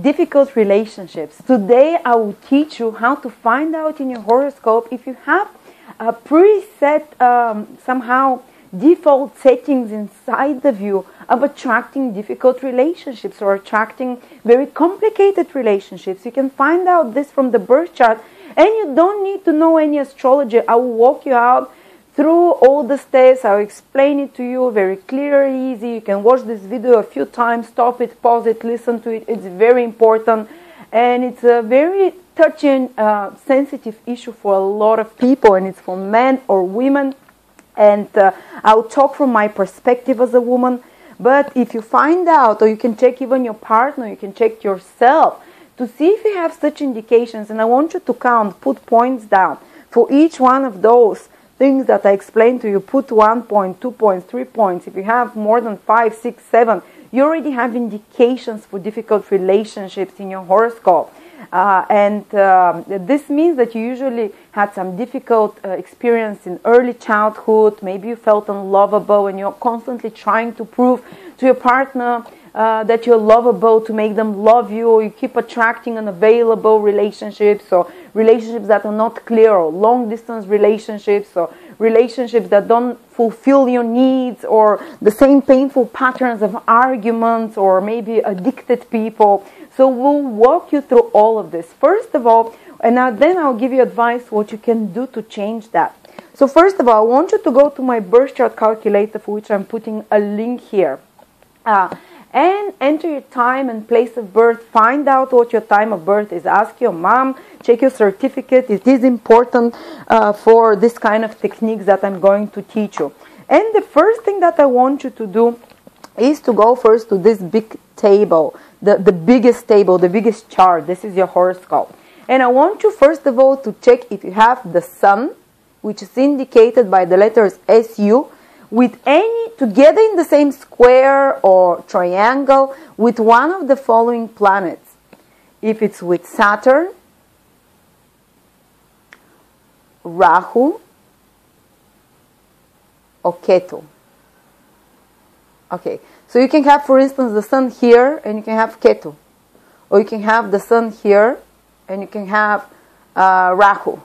difficult relationships. Today I will teach you how to find out in your horoscope if you have a preset somehow default settings inside of you of attracting difficult relationships or attracting very complicated relationships. You can find out this from the birth chart, and you don't need to know any astrology. I will walk you out through all the steps. I'll explain it to you very clear, easy. You can watch this video a few times, stop it, pause it, listen to it. It's very important, and it's a very touching, sensitive issue for a lot of people, and it's for men or women. And I'll talk from my perspective as a woman. But if you find out, or you can check even your partner, you can check yourself to see if you have such indications. And I want you to count, put points down for each one of those things that I explained to you. Put 1 point, 2 points, 3 points. If you have more than 5, 6, 7, you already have indications for difficult relationships in your horoscope. This means that you usually had some difficult experience in early childhood. Maybe you felt unlovable and you're constantly trying to prove to your partner that you're lovable, to make them love you, or you keep attracting unavailable relationships, or relationships that are not clear, or long distance relationships, or relationships that don't fulfill your needs, or the same painful patterns of arguments, or maybe addicted people. So we'll walk you through all of this. First of all, and then I'll give you advice what you can do to change that. So first of all, I want you to go to my birth chart calculator, for which I'm putting a link here. And enter your time and place of birth. Find out what your time of birth is. Ask your mom. Check your certificate. It is important for this kind of techniques that I'm going to teach you. And the first thing that I want you to do is to go first to this big table, the biggest table, the biggest chart. This is your horoscope. And I want you first of all to check if you have the sun, which is indicated by the letters SU, with any, together in the same square or triangle with one of the following planets. If it's with Saturn, Rahu, or Ketu. Okay, so you can have, for instance, the sun here and you can have Ketu. Or you can have the sun here and you can have Rahu.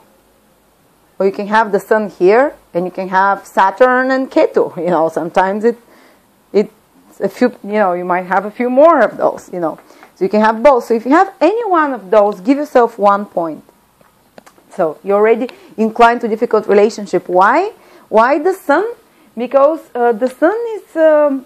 Or you can have the sun here and you can have Saturn and Ketu. You know, sometimes it's a few, you know, you might have a few more of those, you know. So you can have both. So if you have any one of those, give yourself 1 point. So you're already inclined to difficult relationship. Why? Why the sun? Because the sun is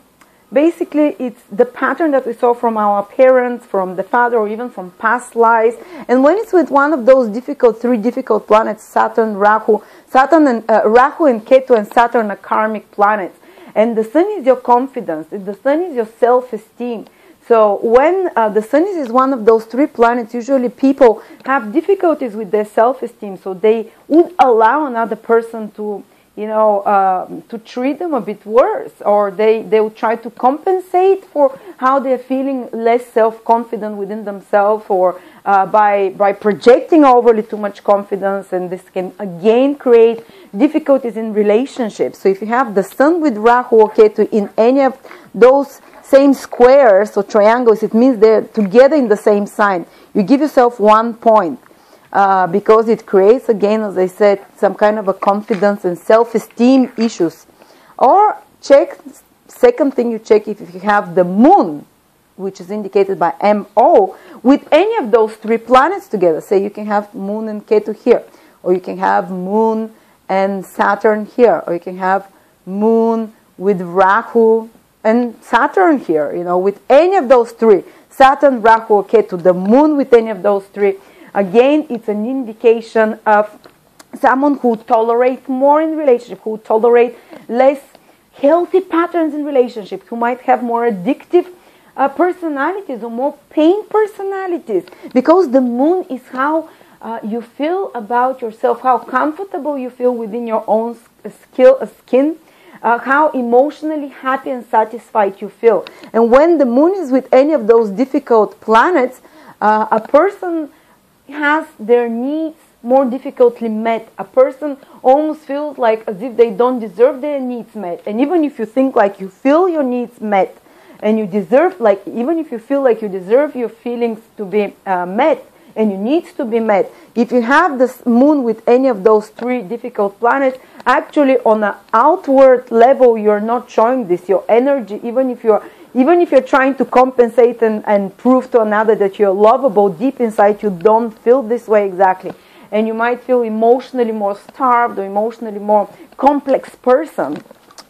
basically, it's the pattern that we saw from our parents, from the father, or even from past lives. And when it's with one of those three difficult planets, Saturn, Rahu and Ketu and Saturn are karmic planets. And the sun is your confidence. The sun is your self-esteem. So when the sun is one of those three planets, usually people have difficulties with their self-esteem. So they would allow another person to, you know, to treat them a bit worse, or they will try to compensate for how they're feeling less self-confident within themselves, or by projecting overly too much confidence, and this can again create difficulties in relationships. So if you have the sun with Rahu or Ketu in any of those same squares or triangles, it means they're together in the same sign. You give yourself 1 point. Because it creates, again, as I said, some kind of a confidence and self-esteem issues. Or check, second thing you check, if you have the moon, which is indicated by MO, with any of those three planets together. Say you can have moon and Ketu here, or you can have moon and Saturn here, or you can have moon with Rahu and Saturn here, you know, with any of those three, Saturn, Rahu, or Ketu, the moon with any of those three. Again, it's an indication of someone who tolerates more in relationship, who tolerate less healthy patterns in relationship, who might have more addictive personalities or more pain personalities. Because the moon is how you feel about yourself, how comfortable you feel within your own skin, how emotionally happy and satisfied you feel. And when the moon is with any of those difficult planets, a person has their needs more difficultly met. A person almost feels like as if they don't deserve their needs met. And even if you think like you feel your needs met, and you deserve, like, even if you feel like you deserve your feelings to be met, and you need to be met, if you have this moon with any of those three difficult planets, actually on an outward level, you're not showing this. Your energy, even if you're trying to compensate and prove to another that you're lovable, deep inside you don't feel this way exactly. And you might feel emotionally more starved or emotionally more complex person.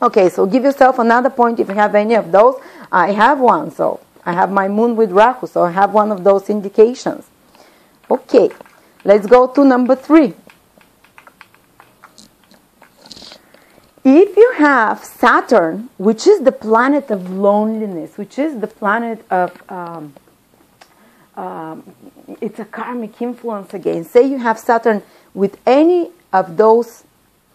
Okay, so give yourself another point if you have any of those. I have one, so I have my moon with Rahu, so I have one of those indications. Okay, let's go to number 3. If you have Saturn, which is the planet of loneliness, which is the planet of, it's a karmic influence again. Say you have Saturn with any of those,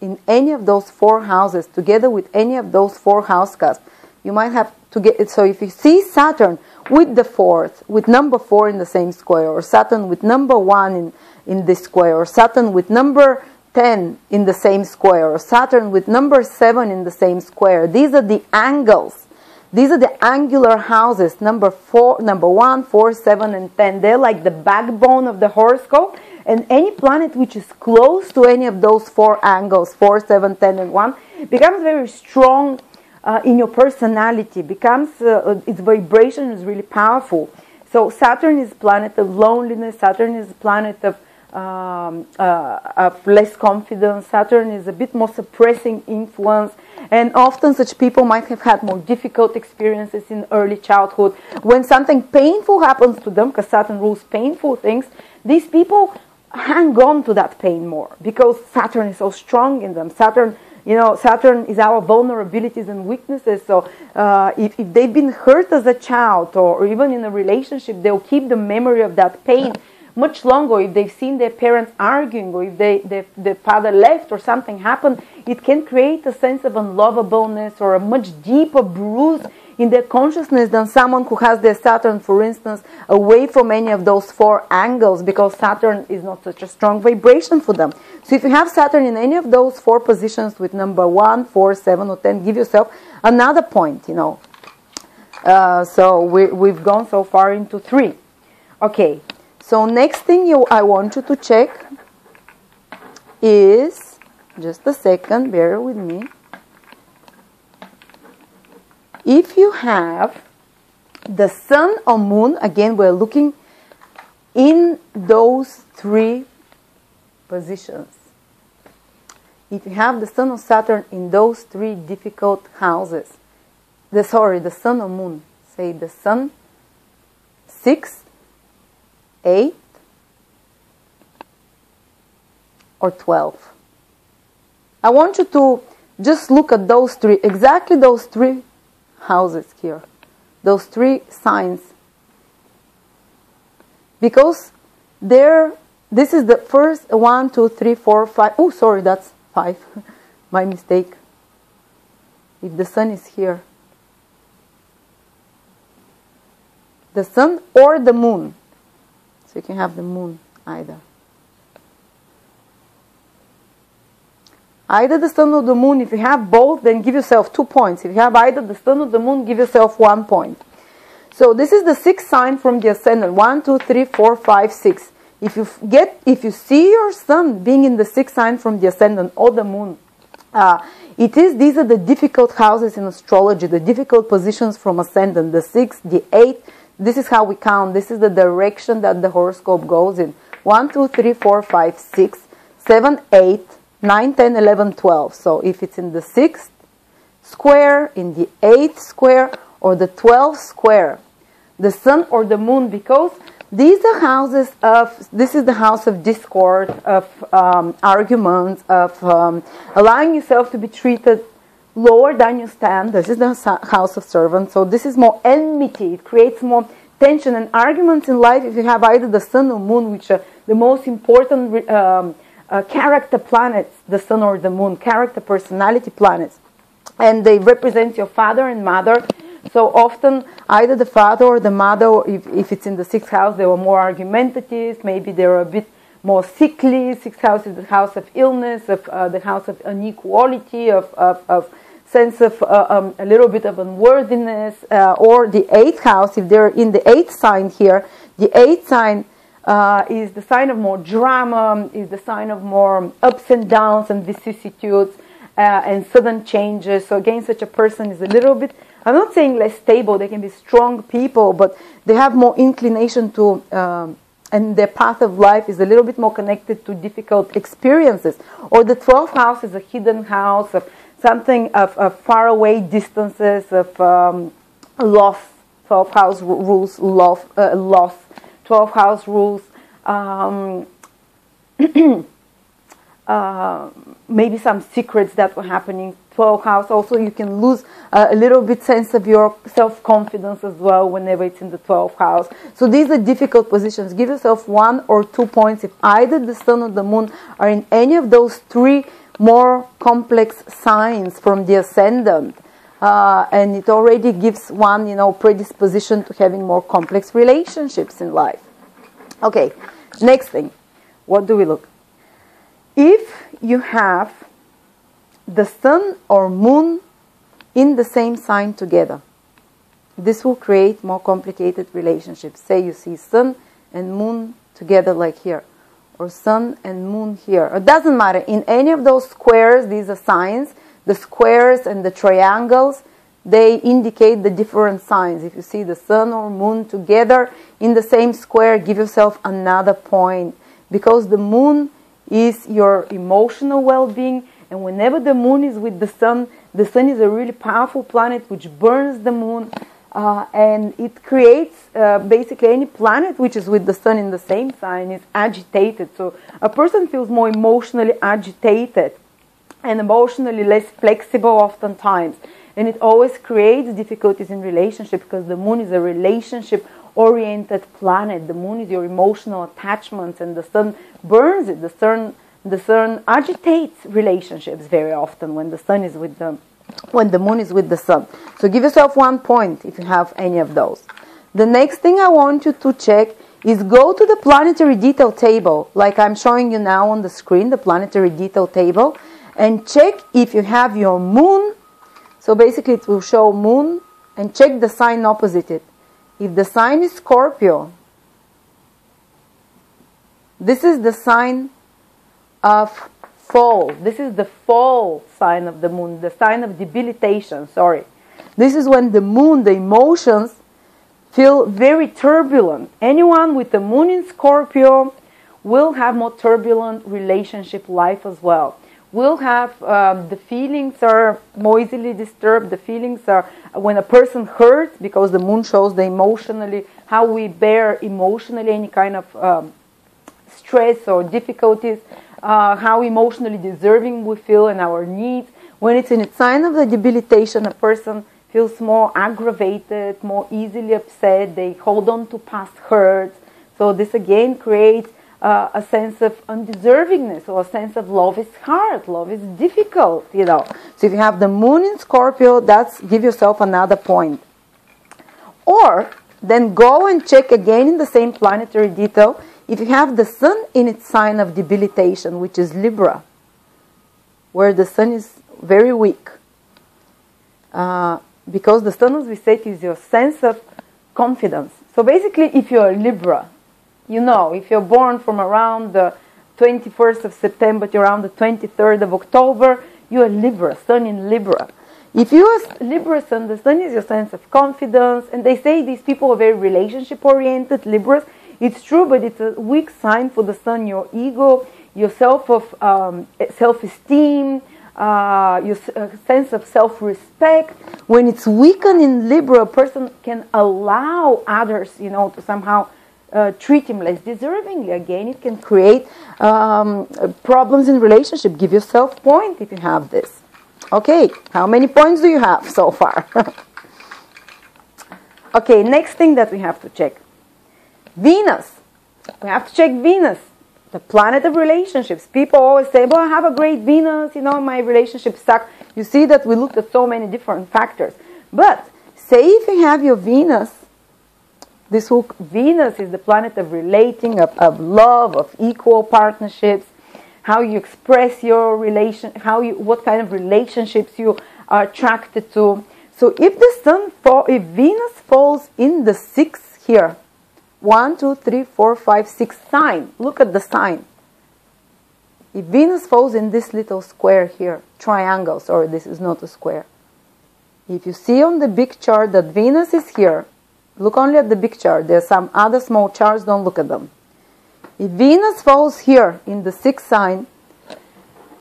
in any of those 4 houses, together with any of those 4 house cusps, you might have to get it. So if you see Saturn with the 4th, with number 4 in the same square, or Saturn with number 1 in this square, or Saturn with number 10 in the same square, or Saturn with number 7 in the same square. These are the angles. These are the angular houses, number 1, 4, 7, and 10. They're like the backbone of the horoscope. And any planet which is close to any of those 4 angles, 4, 7, 10, and 1, becomes very strong in your personality. Becomes its vibration is really powerful. So Saturn is planet of loneliness. Saturn is a planet of less confidence. Saturn is a bit more suppressing influence, and often such people might have had more difficult experiences in early childhood. When something painful happens to them, because Saturn rules painful things, these people hang on to that pain more because Saturn is so strong in them. Saturn is our vulnerabilities and weaknesses. So if they've been hurt as a child or even in a relationship, they'll keep the memory of that pain much longer. If they've seen their parents arguing, or if their father left or something happened, it can create a sense of unlovableness or a much deeper bruise in their consciousness than someone who has their Saturn, for instance, away from any of those 4 angles, because Saturn is not such a strong vibration for them. So if you have Saturn in any of those 4 positions with number 1, 4, 7, or 10, give yourself another point, So we've gone so far into 3. Okay. So next thing I want you to check is, just a second, bear with me. If you have the sun or moon, again we're looking in those 3 positions. If you have the sun or Saturn in those 3 difficult houses, the sun or moon, say the sun, 6th, 8, or 12. I want you to just look at those 3, exactly those 3 houses here, those 3 signs, because this is the first 1, 2, 3, 4, 5. Oh, sorry, that's 5. My mistake. If the sun is here, the sun or the moon. So you can have the moon either. Either the sun or the moon. If you have both, then give yourself 2 points. If you have either the sun or the moon, give yourself 1 point. So this is the 6th sign from the ascendant. 1, 2, 3, 4, 5, 6. If you see your sun being in the 6th sign from the ascendant or the moon, these are the difficult houses in astrology, the difficult positions from ascendant, the 6th, the 8th. This is how we count. This is the direction that the horoscope goes in. 1, 2, 3, 4, 5, 6, 7, 8, 9, 10, 11, 12. So if it's in the 6th square, in the 8th square, or the 12th square, the sun or the moon, because these are houses this is the house of discord, of arguments, of allowing yourself to be treated lower than you stand. This is the house of servants. So this is more enmity. It creates more tension and arguments in life if you have either the sun or moon, which are the most important character planets, the sun or the moon, character personality planets. And they represent your father and mother. So often either the father or the mother, if it's in the 6th house, they were more argumentative. Maybe they were a bit more sickly. 6th house is the house of illness, of the house of inequality, of sense of a little bit of unworthiness, or the 8th house, if they're in the 8th sign here, the 8th sign is the sign of more drama, is the sign of more ups and downs and vicissitudes and sudden changes. So again, such a person is a little bit, I'm not saying less stable, they can be strong people, but they have more inclination to, and their path of life is a little bit more connected to difficult experiences. Or the 12th house is a hidden house of something of far away distances, of loss. 12th house rules loss. 12th house rules maybe some secrets that were happening. 12th house also, you can lose a little bit sense of your self-confidence as well whenever it's in the 12th house. So these are difficult positions. Give yourself 1 or 2 points if either the sun or the moon are in any of those 3 more complex signs from the ascendant. And it already gives one, predisposition to having more complex relationships in life. Okay, next thing. What do we look? If you have the sun or moon in the same sign together, this will create more complicated relationships. Say you see sun and moon together like here, or sun and moon here. It doesn't matter. In any of those squares, these are signs. The squares and the triangles, they indicate the different signs. If you see the sun or moon together in the same square, give yourself another point, because the moon is your emotional well-being, and whenever the moon is with the sun is a really powerful planet which burns the moon, and it creates basically any planet which is with the sun in the same sign is agitated. So a person feels more emotionally agitated and emotionally less flexible oftentimes. And it always creates difficulties in relationship, because the moon is a relationship-oriented planet. The moon is your emotional attachments, and the sun burns it. The sun agitates relationships very often when when the moon is with the sun. So give yourself 1 point if you have any of those. The next thing I want you to check is go to the planetary detail table, like I'm showing you now on the screen, the planetary detail table, and check if you have your moon. So basically it will show moon, and check the sign opposite it. If the sign is Scorpio, this is the sign of fall. This is the fall sign of the moon, the sign of debilitation, sorry. This is when the moon, the emotions, feel very turbulent. Anyone with the moon in Scorpio will have more turbulent relationship life as well. Will have, the feelings are more easily disturbed. The feelings are, when a person hurts, because the moon shows the emotionally, how we bear emotionally any kind of stress or difficulties, how emotionally deserving we feel and our needs. When it's in a sign of the debilitation, a person feels more aggravated, more easily upset. They hold on to past hurts. So this again creates a sense of undeservingness, or a sense of love is hard, love is difficult, So if you have the moon in Scorpio, give yourself another point. Or then go and check again in the same planetary detail if you have the sun in its sign of debilitation, which is Libra, where the sun is very weak. Because the sun, as we said, is your sense of confidence. So basically, if you're a Libra, if you're born from around the 21st of September to around the 23rd of October, you're a Libra, sun in Libra. If you're a Libra sun, the sun is your sense of confidence, and they say these people are very relationship-oriented, Libras. It's true, but it's a weak sign for the sun. Your ego, your self-esteem, your sense of self-respect. When it's weakened in Libra, a person can allow others, to somehow treat him less deservingly. Again, it can create problems in relationship. Give yourself a point if you have this. Okay, how many points do you have so far? Okay, next thing that we have to check. Venus. We have to check Venus, the planet of relationships. People always say, I have a great Venus, my relationships suck. You see that we looked at so many different factors. But say if you have your Venus, Venus is the planet of relating, of love, of equal partnerships, how you express your relation, what kind of relationships you are attracted to. So if if Venus falls in the 6th here, 1, 2, 3, 4, 5, 6 sign, look at the sign. If Venus falls in this little square here, triangle, sorry, this is not a square. If you see on the big chart that Venus is here, look only at the big chart. There are some other small charts, don't look at them. If Venus falls here in the 6th sign,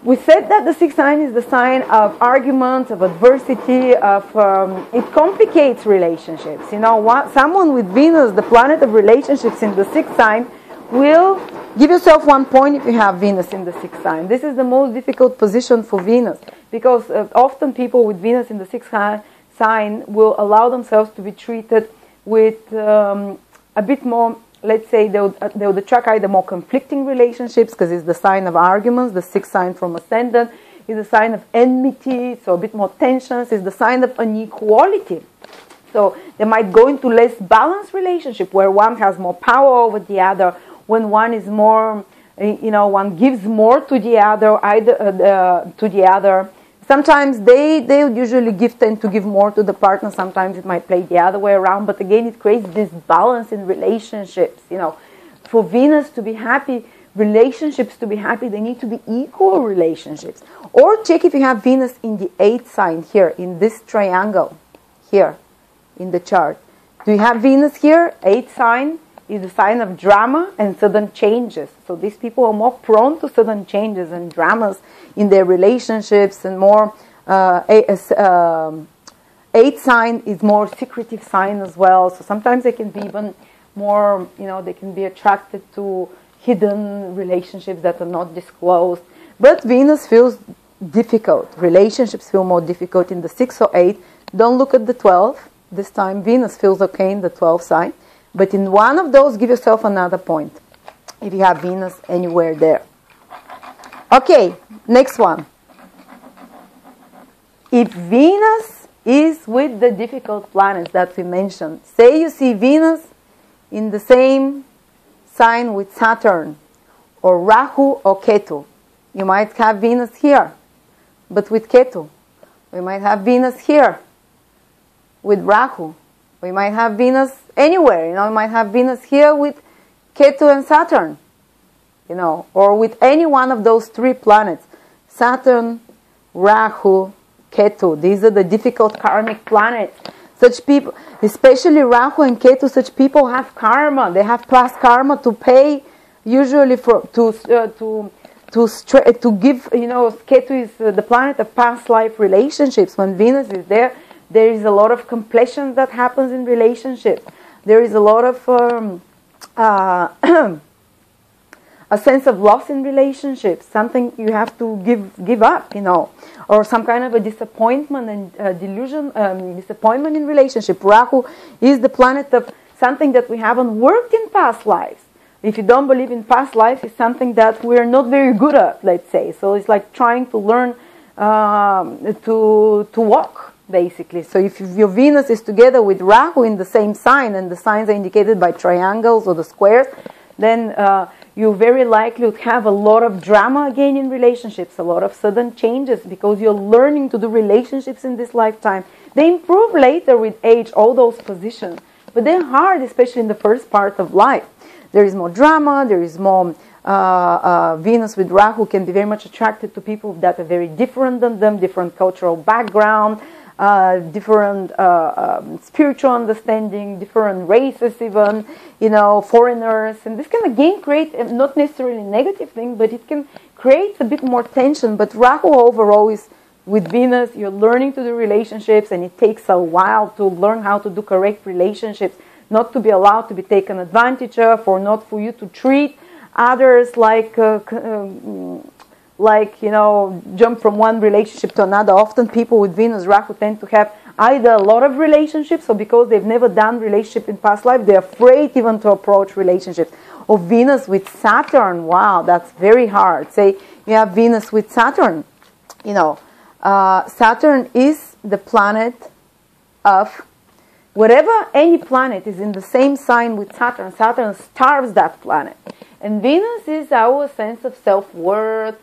we said that the 6th sign is the sign of argument, of adversity, it complicates relationships. You know, someone with Venus, the planet of relationships in the 6th sign, will give yourself 1 point if you have Venus in the 6th sign. This is the most difficult position for Venus, because often people with Venus in the 6th sign will allow themselves to be treated with a bit more, let's say they would attract either more conflicting relationships, because it's the sign of arguments. The 6th sign from ascendant is a sign of enmity, so a bit more tensions. It's the sign of inequality. So they might go into less balanced relationship where one has more power over the other, when one is more, you know, one gives more to the other, Sometimes they usually tend to give more to the partner. Sometimes it might play the other way around. But again, it creates this balance in relationships. You know, for Venus to be happy, relationships to be happy, they need to be equal relationships. Or check if you have Venus in the 8th sign here, in this triangle here in the chart. Do you have Venus here? 8th sign is a sign of drama and sudden changes. So these people are more prone to sudden changes and dramas in their relationships, and more 8th sign is more secretive sign as well. So sometimes they can be even more, you know, they can be attracted to hidden relationships that are not disclosed. But Venus feels difficult. Relationships feel more difficult in the 6th or 8th. Don't look at the 12th. This time Venus feels okay in the 12th sign. But in one of those, give yourself another point if you have Venus anywhere there. Okay, next one. If Venus is with the difficult planets that we mentioned, say you see Venus in the same sign with Saturn, or Rahu or Ketu. You might have Venus here, but with Ketu. We might have Venus here with Rahu. We might have Venus anywhere, you know, we might have Venus here with Ketu and Saturn, you know, or with any one of those 3 planets. Saturn, Rahu, Ketu. These are the difficult karmic planets. Such people, especially Rahu and Ketu, such people have karma. They have past karma to pay, usually to give, you know, Ketu is the planet of past life relationships. When Venus is there, there is a lot of completion that happens in relationships. There is a lot of a sense of loss in relationships, something you have to give up, you know, or some kind of a disappointment and disappointment in relationship. Rahu is the planet of something that we haven't worked in past lives. If you don't believe in past lives, it's something that we're not very good at, let's say. So it's like trying to learn to walk, basically. So if your Venus is together with Rahu in the same sign, and the signs are indicated by triangles or the squares, then you very likely would have a lot of drama again in relationships, a lot of sudden changes, because you're learning to do relationships in this lifetime. They improve later with age, all those positions, but they're hard, especially in the first part of life. There is more drama, there is more Venus with Rahu can be very much attracted to people that are very different than them, different cultural background, different spiritual understanding, different races even, you know, foreigners. And this can again create, not necessarily a negative thing, but it can create a bit more tension. But Rahu overall is with Venus, you're learning to do relationships, and it takes a while to learn how to do correct relationships, not to be allowed to be taken advantage of, or not for you to treat others like you know, jump from one relationship to another. Often people with Venus Rahu tend to have either a lot of relationships, or because they've never done relationship in past life, they're afraid even to approach relationships. Or Venus with Saturn, wow, that's very hard. Say you have Venus with Saturn, you know, Saturn is the planet of wherever any planet is in the same sign with Saturn, Saturn starves that planet. And Venus is our sense of self-worth,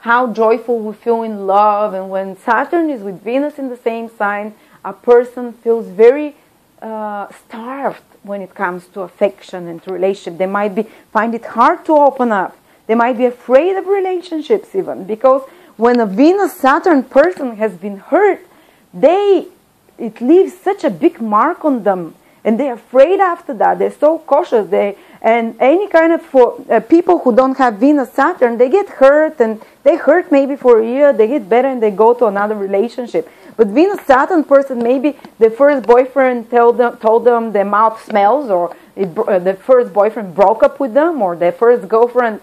how joyful we feel in love. And when Saturn is with Venus in the same sign, a person feels very starved when it comes to affection and to relationship. They might find it hard to open up. They might be afraid of relationships even, because when a Venus-Saturn person has been hurt, it leaves such a big mark on them, and they're afraid after that. They're so cautious. And any kind of people who don't have Venus-Saturn, they get hurt, and they hurt maybe for a year, they get better, and they go to another relationship. But Venus-Saturn person, maybe the first boyfriend told them their mouth smells, or the first boyfriend broke up with them, or their first girlfriend,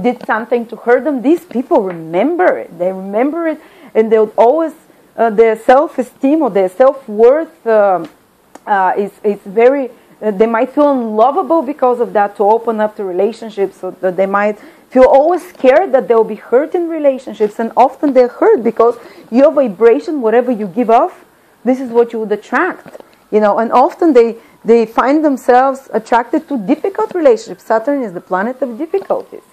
did something to hurt them. These people remember it. They remember it, and they'll always, their self-esteem or their self-worth is very, they might feel unlovable because of that, to open up to relationships, so that they might feel always scared that they'll be hurt in relationships. And often they're hurt because your vibration, whatever you give off, this is what you would attract. And often they find themselves attracted to difficult relationships. Saturn is the planet of difficulties,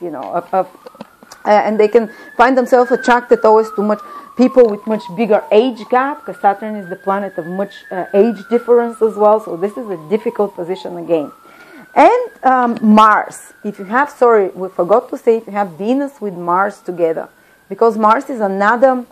and they can find themselves attracted always to people with much bigger age gap, because Saturn is the planet of much age difference as well. So this is a difficult position again. And Mars. If you have, we forgot to say, if you have Venus with Mars together, because Mars is another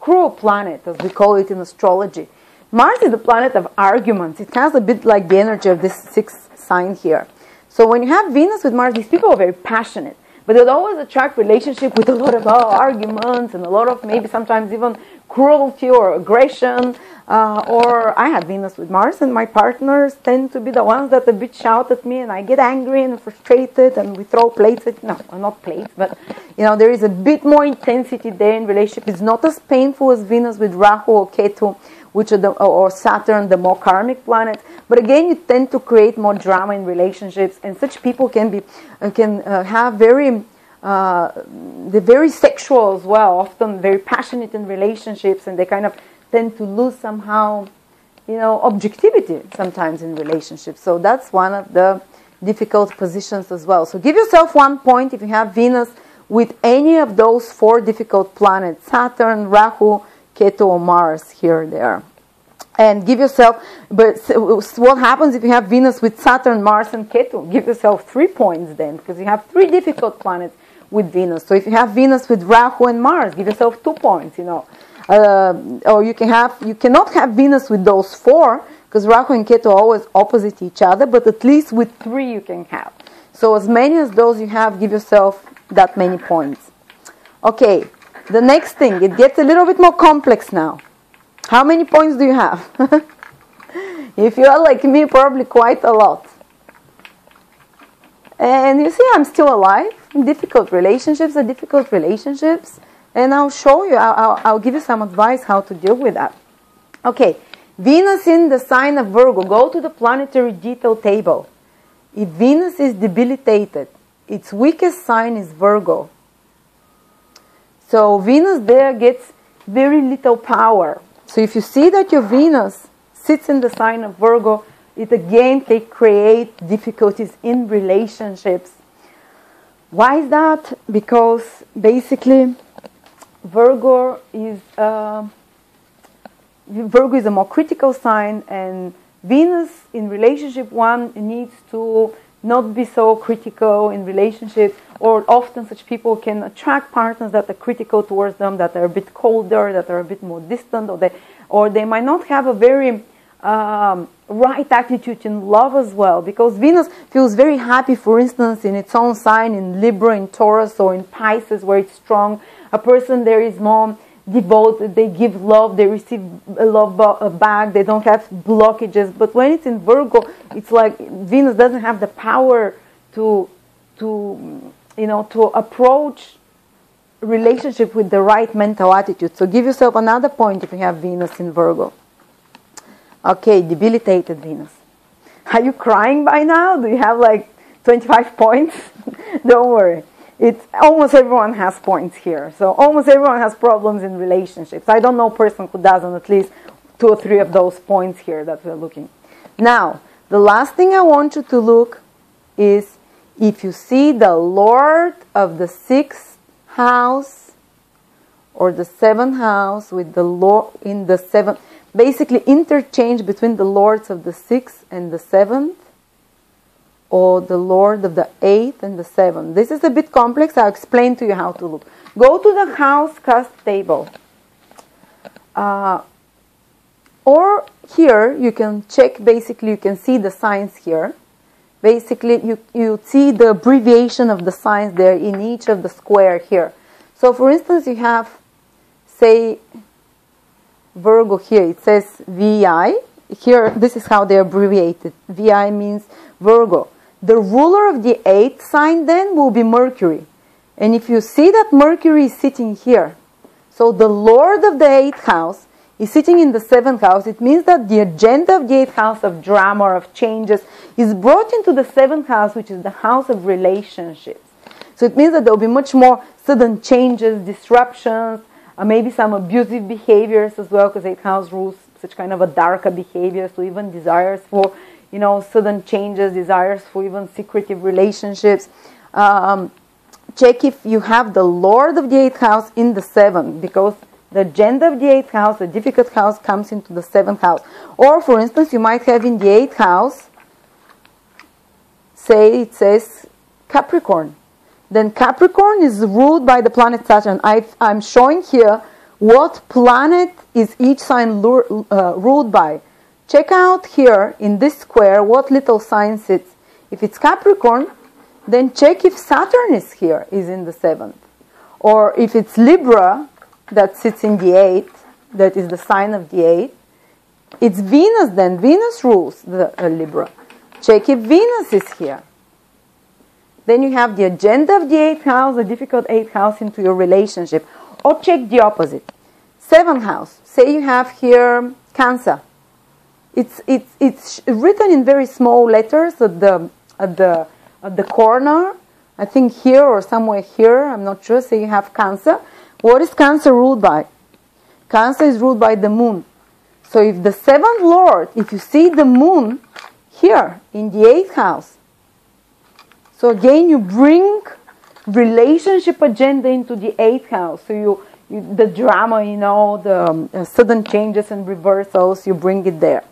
cruel planet, as we call it in astrology. Mars is the planet of arguments. It has a bit like the energy of this sixth sign here. So when you have Venus with Mars, these people are very passionate, but they'll always attract relationship with a lot of arguments and a lot of maybe sometimes even cruelty or aggression. Or I have Venus with Mars, and my partners tend to be the ones that a bit shout at me, and I get angry and frustrated, and we throw plates at, no, not plates, but there is a bit more intensity there in relationship. It's not as painful as Venus with Rahu or Ketu, which are or Saturn, the more karmic planets. But again, you tend to create more drama in relationships, and such people can have they're very sexual as well, often very passionate in relationships, and they kind of tend to lose somehow, objectivity sometimes in relationships. So that's one of the difficult positions as well. So give yourself 1 point if you have Venus with any of those 4 difficult planets: Saturn, Rahu, Ketu, or Mars here, there. And give yourself, but what happens if you have Venus with Saturn, Mars, and Ketu? Give yourself 3 points then, because you have 3 difficult planets with Venus. So if you have Venus with Rahu and Mars, give yourself 2 points, or you cannot have Venus with those 4, because Rahu and Ketu are always opposite each other, but at least with 3 you can have. So as many as those you have, give yourself that many points. Okay, the next thing, it gets a little bit more complex now. How many points do you have? If you are like me, probably quite a lot. And you see, I'm still alive. Difficult relationships are difficult relationships. And I'll show you, I'll give you some advice how to deal with that. Okay, Venus in the sign of Virgo. Go to the planetary detail table. If Venus is debilitated, its weakest sign is Virgo. So Venus there gets very little power. So if you see that your Venus sits in the sign of Virgo, it again can create difficulties in relationships. Why is that? Because basically Virgo is a more critical sign, and Venus in relationship one needs to not be so critical in relationship, or often such people can attract partners that are critical towards them, that are a bit colder, that are a bit more distant, or they might not have a very right attitude in love as well, because Venus feels very happy, for instance, in its own sign, in Libra, in Taurus, or in Pisces, where it's strong. A person there is more devoted, they give love, they receive a love back, they don't have blockages. But when it's in Virgo, it's like Venus doesn't have the power to approach relationship with the right mental attitude. So give yourself another point if you have Venus in Virgo. Okay, debilitated Venus. Are you crying by now? Do you have like 25 points? Don't worry. Almost everyone has points here. So almost everyone has problems in relationships. I don't know a person who doesn't at least 2 or 3 of those points here that we're looking. Now, the last thing I want you to look is if you see the Lord of the 6th house or the 7th house with the Lord in the 7th. Basically interchange between the lords of the 6th and the 7th, or the lord of the 8th and the 7th. This is a bit complex. I'll explain to you how to look. Go to the house cast table. Or here you can check, basically you can see the signs here. Basically you see the abbreviation of the signs there in each of the square here. So for instance you have, say, Virgo here, it says VI. Here, this is how they abbreviated. VI means Virgo. The ruler of the 8th sign then will be Mercury. And if you see that Mercury is sitting here, so the lord of the 8th house is sitting in the 7th house, it means that the agenda of the 8th house of drama or of changes is brought into the 7th house, which is the house of relationships. So it means that there will be much more sudden changes, disruptions, maybe some abusive behaviors as well, because 8th house rules such kind of a darker behavior, so even desires for, you know, sudden changes, desires for even secretive relationships. Check if you have the lord of the 8th house in the 7th, because the agenda of the 8th house, the difficult house, comes into the 7th house. Or, for instance, you might have in the 8th house, say it says Capricorn. Then Capricorn is ruled by the planet Saturn. I'm showing here what planet is each sign ruled by. Check out here in this square what little sign sits. If it's Capricorn, then check if Saturn is here, is in the 7th. Or if it's Libra, that sits in the 8th, that is the sign of the 8th, it's Venus then. Venus rules the Libra. Check if Venus is here. Then you have the agenda of the 8th house, the difficult 8th house into your relationship. Or check the opposite. 7th house. Say you have here Cancer. It's written in very small letters at the corner. I think here or somewhere here. I'm not sure. Say you have Cancer. What is Cancer ruled by? Cancer is ruled by the moon. So if the 7th lord, if you see the moon here in the 8th house, so again you bring relationship agenda into the 8th house. So the drama, you know, the sudden changes and reversals, you bring it there.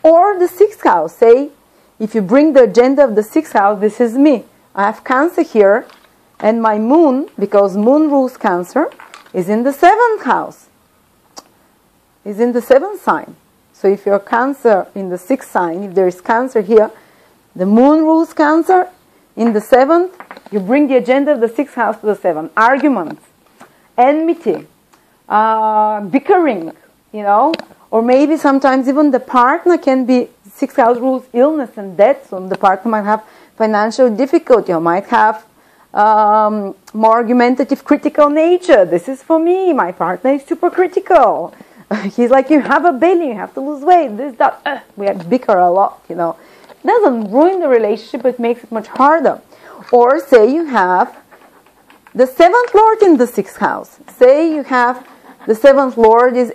Or the 6th house. Say, if you bring the agenda of the 6th house, this is me. I have Cancer here, and my moon, because moon rules Cancer, is in the 7th house. Is in the 7th sign. So if you're Cancer in the 6th sign, if there is Cancer here, the moon rules Cancer. In the 7th, you bring the agenda of the 6th house to the 7th. Arguments, enmity, bickering, you know, or maybe sometimes even the partner can be, 6th house rules illness and death, so the partner might have financial difficulty, or might have more argumentative, critical nature. This is for me, my partner is super critical. He's like, you have a belly, you have to lose weight, this, that. We bicker a lot, you know. It doesn't ruin the relationship, it makes it much harder. Or say you have the 7th lord in the 6th house. Say you have the 7th lord is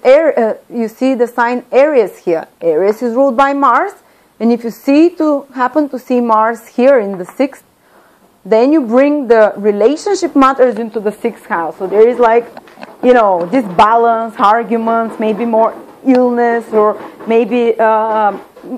you see the sign Aries here. Aries is ruled by Mars, and if you happen to see Mars here in the 6th, then you bring the relationship matters into the 6th house. So there is like, you know, disbalance, arguments, maybe more illness, or maybe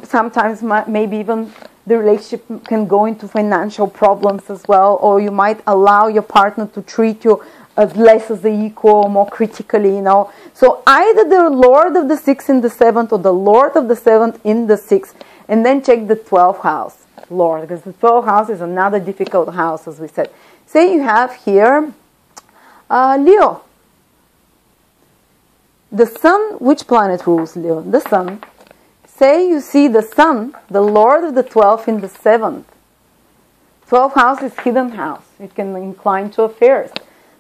sometimes maybe even the relationship can go into financial problems as well, or you might allow your partner to treat you as less as an equal, more critically, you know. So either the lord of the 6th in the 7th, or the lord of the 7th in the 6th, and then check the 12th house lord, because the 12th house is another difficult house, as we said. Say you have here Leo. The sun, which planet rules Leo? The sun. Say you see the sun, the lord of the 12th in the 7th. 12th house is hidden house. It can incline to affairs.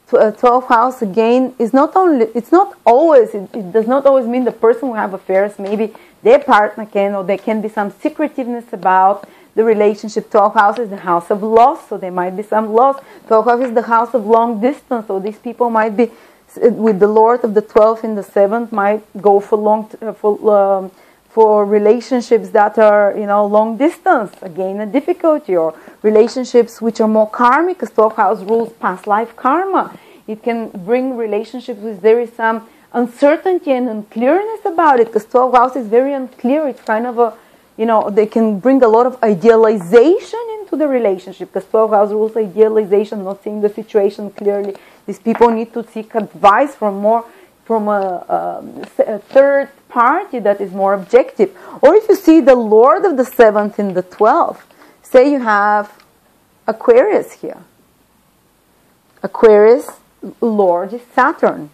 12th house again is not only, it's not always, it does not always mean the person will have affairs. Maybe their partner can, or there can be some secretiveness about the relationship. 12th house is the house of loss, so there might be some loss. 12th house is the house of long distance, so these people might be, with the lord of the 12th in the 7th, might go for relationships that are, you know, long distance, again a difficulty, or relationships which are more karmic, because 12th house rules past life karma. It can bring relationships with there is some uncertainty and unclearness about it, because 12th house is very unclear. It's kind of a, they can bring a lot of idealization into the relationship, because 12th house rules idealization, not seeing the situation clearly. These people need to seek advice from a third party that is more objective. Or if you see the Lord of the 7th in the 12th, say you have Aquarius here. Aquarius Lord is Saturn.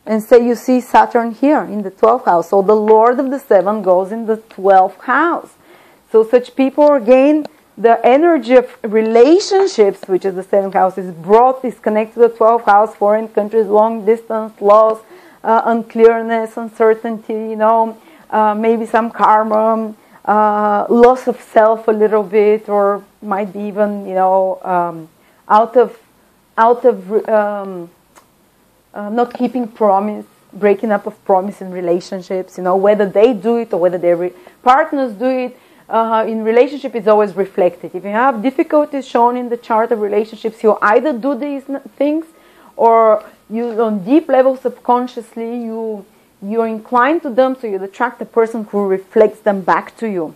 And say you see Saturn here in the 12th house. So the Lord of the 7th goes in the 12th house. So such people, again, the energy of relationships, which is the 7th house, is connected to the 12th house, foreign countries, long distance, loss, unclearness, uncertainty, maybe some karma, loss of self a little bit, or might be even, out of not keeping promise, breaking up of promise in relationships, whether they do it or whether their partners do it. In relationship, it's always reflected. If you have difficulties shown in the chart of relationships, you either do these things, or you, on deep level subconsciously, you're inclined to them, so you attract the person who reflects them back to you.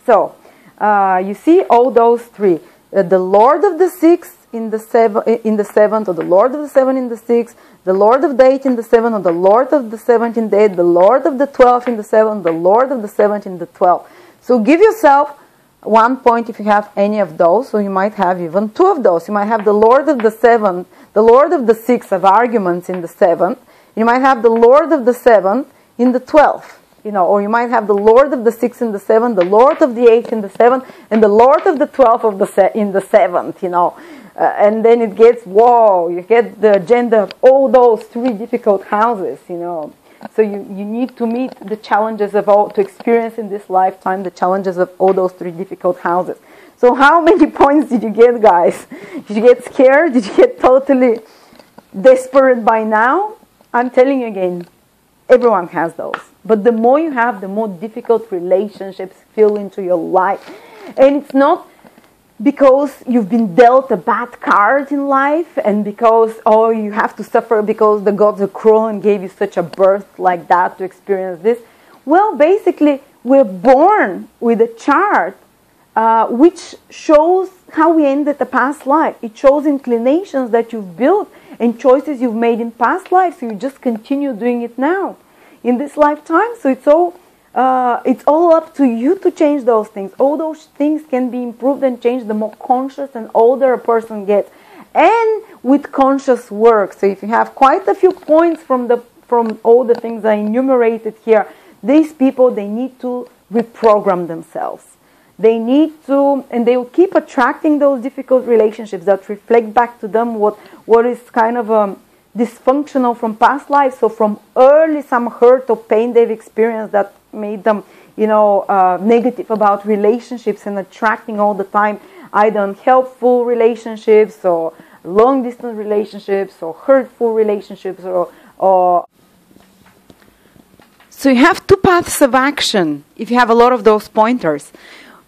So, you see all those three. The Lord of the 6th in the 7th, or the Lord of the 7th in the 6th, the Lord of the 8th in the 7th, or the Lord of the 7th in the 8th, the Lord of the 12th in the 7th, the Lord of the 7th in the 12th. So give yourself 1 point if you have any of those, so you might have even 2 of those. You might have the Lord of the 7th, the Lord of the 6th of arguments in the 7th. You might have the Lord of the 7th in the 12th. Or you might have the Lord of the 6th in the 7th, the Lord of the 8th in the 7th, and the Lord of the 12th in the 7th, and then it gets, whoa, you get the agenda of all those 3 difficult houses, So you need to meet the challenges to experience in this lifetime the challenges of all those 3 difficult houses. So how many points did you get, guys? Did you get scared? Did you get totally desperate by now? I'm telling you again, everyone has those. But the more you have, the more difficult relationships fill into your life. And it's not because you've been dealt a bad card in life, and because, you have to suffer because the gods are cruel and gave you such a birth like that to experience this. Well, basically, we're born with a chart which shows how we ended the past life. It shows inclinations that you've built and choices you've made in past lives, so you just continue doing it now in this lifetime. So it's all up to you to change those things. All those things can be improved and changed the more conscious and older a person gets, and with conscious work. So if you have quite a few points from all the things I enumerated here, these people, they need to reprogram themselves. They need to, and they will keep attracting those difficult relationships that reflect back to them what is kind of dysfunctional from past lives. So from early, some hurt or pain they've experienced that made them, negative about relationships, and attracting all the time either unhelpful relationships or long distance relationships or hurtful relationships or So you have 2 paths of action if you have a lot of those pointers.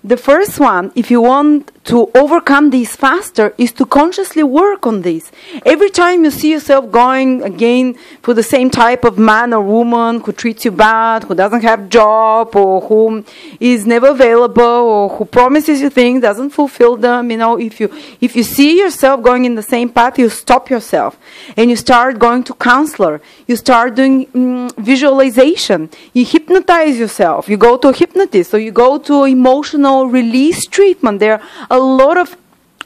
The first one, if you want to overcome these faster, is to consciously work on this. Every time you see yourself going again for the same type of man or woman who treats you bad, who doesn't have job, or who is never available, or who promises you things, doesn't fulfill them, if you see yourself going in the same path, you stop yourself and you start going to counselor. You start doing visualization. You hypnotize yourself. You go to a hypnotist, or you go to emotional release treatment. There are a lot of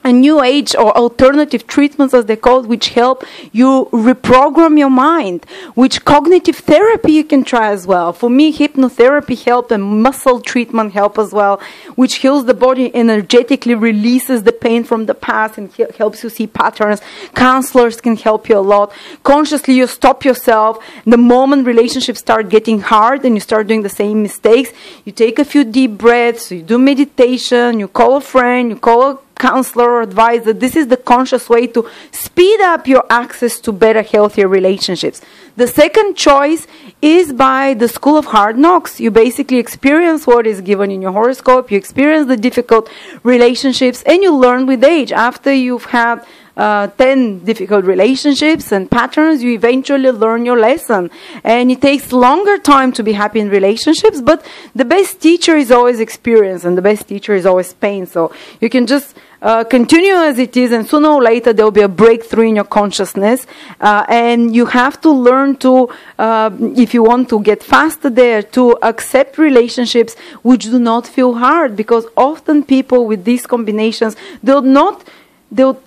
new age or alternative treatments, as they call it, which help you reprogram your mind, which cognitive therapy you can try as well. For me, hypnotherapy helped, and muscle treatment help as well, which heals the body, energetically releases the pain from the past, and helps you see patterns. Counselors can help you a lot. Consciously, you stop yourself. The moment relationships start getting hard and you start doing the same mistakes, you take a few deep breaths, you do meditation, you call a friend, you call a counselor or advisor. This is the conscious way to speed up your access to better, healthier relationships. The second choice is by the school of hard knocks. You basically experience what is given in your horoscope, you experience the difficult relationships, and you learn with age. After you've had 10 difficult relationships and patterns, you eventually learn your lesson. And it takes longer time to be happy in relationships, but the best teacher is always experience, and the best teacher is always pain. So you can just continue as it is, and sooner or later there will be a breakthrough in your consciousness. And you have to learn to, if you want to get faster there, to accept relationships which do not feel hard, because often people with these combinations,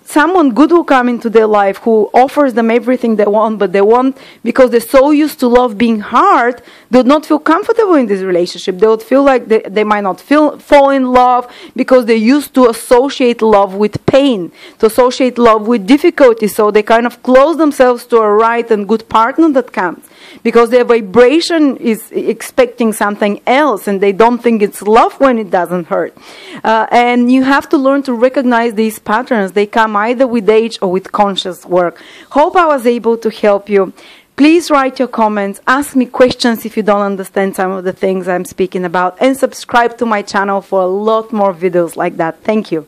someone good will come into their life who offers them everything they want, but they want, because they're so used to love being hard, they would not feel comfortable in this relationship. They would feel like they might not fall in love, because they're used to associate love with pain, to associate love with difficulty. So they kind of close themselves to a right and good partner that comes, because their vibration is expecting something else, and they don't think it's love when it doesn't hurt. And you have to learn to recognize these patterns. They come either with age or with conscious work. Hope I was able to help you. Please write your comments, ask me questions if you don't understand some of the things I'm speaking about, and subscribe to my channel for a lot more videos like that. Thank you.